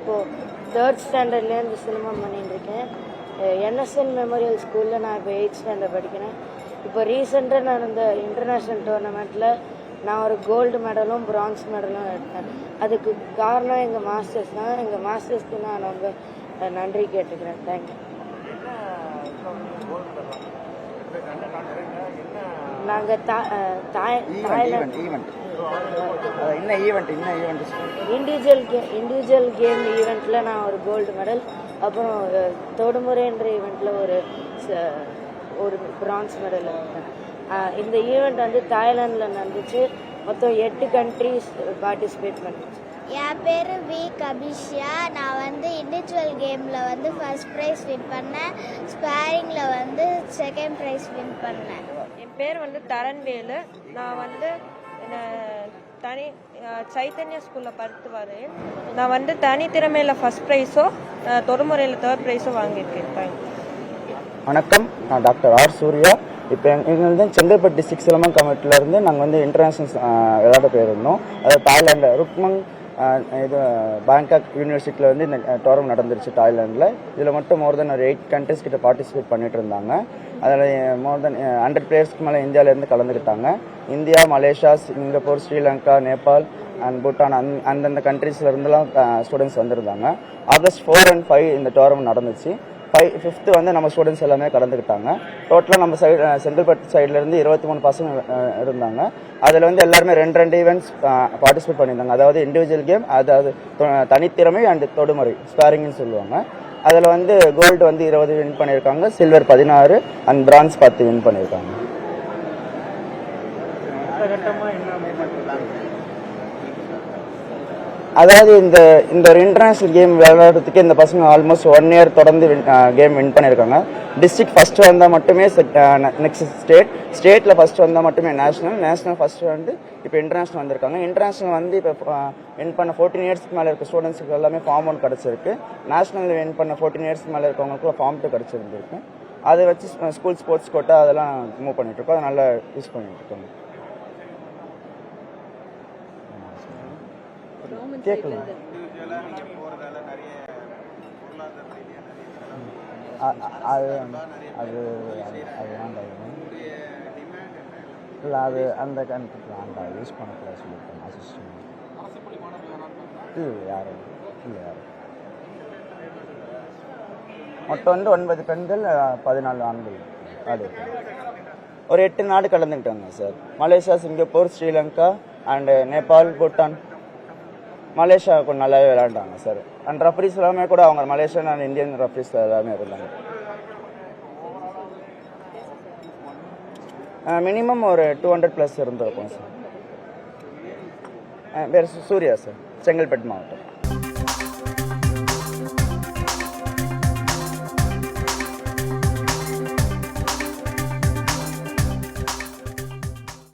இப்போது 3rd ஸ்டாண்டர்ட்லேருந்து சிலம்பம் பண்ணிட்டுருக்கேன். NSN memorial ஸ்கூலில் நான் இப்போ 8th ஸ்டாண்டர்ட் படிக்கிறேன். இப்போ ரீசெண்டாக நான் இந்த இன்டர்நேஷ்னல் டோர்னமெண்ட்டில் நான் ஒரு கோல்டு மெடலும் பிரான்ஸ் மெடலும் எடுத்தேன். அதுக்கு காரணம் எங்கள் மாஸ்டர்ஸ் தான். எங்கள் மாஸ்டர்ஸ்க்கு நான் ரொம்ப நன்றி கேட்டுக்கிறேன். தேங்க்யூ. நாங்கள் இண்டிவிஜுவல் கேம் ஈவெண்ட்டில் நான் ஒரு கோல்டு மெடல், அப்புறம் தொடுமுறைன்ற ஈவெண்ட்டில் ஒரு பிரான்ஸ் மெடல் எடுத்தேன். இந்த ஈவெண்ட் வந்து தாய்லாண்டில் நடந்துச்சு. மொத்தம் 8 கண்ட்ரிஸ் பார்ட்டிசிபேட் பண்ணிச்சு. என் பேர் வி கபிஷா. நான் வந்து இண்டிவிஜுவல் கேமில் வந்து ஃபர்ஸ்ட் ப்ரைஸ் வின் பண்ணேன். ஸ்பேரிங்கில் வந்து செகண்ட் ப்ரைஸ் வின் பண்ணேன். என் பேர் வந்து தரன்வேலு. நான் வந்து சைத்தன்யா ஸ்கூலில் படித்து வரேன். நான் வந்து தனித்திறமையில் ஃபர்ஸ்ட் ப்ரைஸும் தொடுமுறையில் 3rd ப்ரைஸும் வாங்கியிருக்கேன். தேங்க்யூ. வணக்கம், நான் டாக்டர் ஆர் சூர்யா. இப்போ எங்களுக்கு செங்கல்பட்டு டிஸ்ட்ரிக்ட் சிலம்பம் கமிட்டிலேருந்து நாங்கள் வந்து இன்டர்நேஷ்னல் விளையாட போயிருந்தோம். அதாவது தாய்லாண்டில் ருக்மங் இது பேங்காக் யூனிவர்சிட்டியில் வந்து இந்த டோர்னமெண்ட் நடந்துருச்சு தாய்லாண்டில். இதில் மட்டும் மோர் தென் ஒரு 8 கண்ட்ரிஸ் கிட்ட பார்ட்டிசிபேட் பண்ணிட்டு இருந்தாங்க. அதில் மோர் தென் 100 பிளேயர்ஸ்க்கு மேலே இந்தியாவிலேருந்து கலந்துக்கிட்டாங்க. India, Malaysia, Singapore, Sri Lanka, Nepal and Bhutan அந்தந்த கண்ட்ரீஸ்ல இருந்தெல்லாம் ஸ்டூடெண்ட்ஸ் வந்திருந்தாங்க. ஆகஸ்ட் 4 and 5 இந்த டோர்னமெண்ட் நடந்துச்சு. 5th வந்து நம்ம ஸ்டூடெண்ட்ஸ் எல்லாமே கலந்துக்கிட்டாங்க. டோட்டலாக நம்ம செங்கல்பட்டு சைட்லேருந்து 23 பசங்க இருந்தாங்க. அதில் வந்து எல்லாருமே 2 ஈவெண்ட்ஸ் பார்ட்டிசிபேட் பண்ணியிருந்தாங்க. அதாவது இண்டிவிஜுவல் கேம், அதாவது தனித்திறமை அண்ட் தொடுமுறை ஸ்பேரிங்னு சொல்லுவாங்க. அதில் வந்து கோல்டு வந்து 20 வின் பண்ணியிருக்காங்க, சில்வர் 16 அண்ட் பிரான்ஸ் 10 வின் பண்ணியிருக்காங்க. அதாவது இந்த ஒரு இன்டர்நேஷ்னல் கேம் விளையாடுறதுக்கு இந்த பசங்க ஆல்மோஸ்ட் 1 year தொடர்ந்து கேம் வின் பண்ணியிருக்காங்க. டிஸ்ட்ரிக்ட் ஃபர்ஸ்ட் வந்தால் மட்டுமே நெக்ஸ்ட் ஸ்டேட்டில் ஃபர்ஸ்ட் வந்தால் மட்டுமே நேஷனல் ஃபர்ஸ்ட் வந்து இப்போ இன்டர்நேஷ்னல் வந்திருக்காங்க. இன்டர்நேஷ்னல் வந்து இப்போ வின் பண்ண 14 yearsக்கு மேலே இருக்க ஸ்டூடெண்ட்ஸுக்கு எல்லாமே ஃபார்ம் 1 கிடச்சிருக்கு. நேஷனல் வின் பண்ண 14 yearsக்கு மேலே இருக்கவங்களுக்குள்ள ஃபார்ம் 2 கிடச்சிருந்துருக்கு. அதை வச்சு ஸ்கூல் ஸ்போர்ட்ஸ் கோட்டா அதெல்லாம் மூவ் பண்ணிட்டு இருக்கோம். அதை நல்லா யூஸ் பண்ணிட்டு இருக்கோங்க. கேட்கலாம். அது இல்லை, அது அந்த கண்ட்ரிக்கு அந்த யூஸ் பண்ணக்கூடாது சொல்லியிருக்காங்க அசிஸ்டன்ட். இல்லை யாரும் மொத்தம் வந்து 9 பெண்கள் 14 ஆண்கள் ஆடு ஒரு 8 நாடு கலந்துக்கிட்டாங்க sir. Malaysia, Singapore, Sri Lanka and Nepal, Bhutan. Malaysia கொஞ்சம் நல்லாவே விளையாண்டாங்க சார். அண்ட் ரெஃபரிஸ் எல்லாமே கூட அவங்க மலேசியன் அண்ட் இந்தியன் ரெஃபரிஸ் எல்லாமே இருந்தாங்க. மினிமம் ஒரு 200+ இருந்திருக்கும் சார். பேர் சூர்யா சார், செங்கல்பட்டு மாவட்டம்.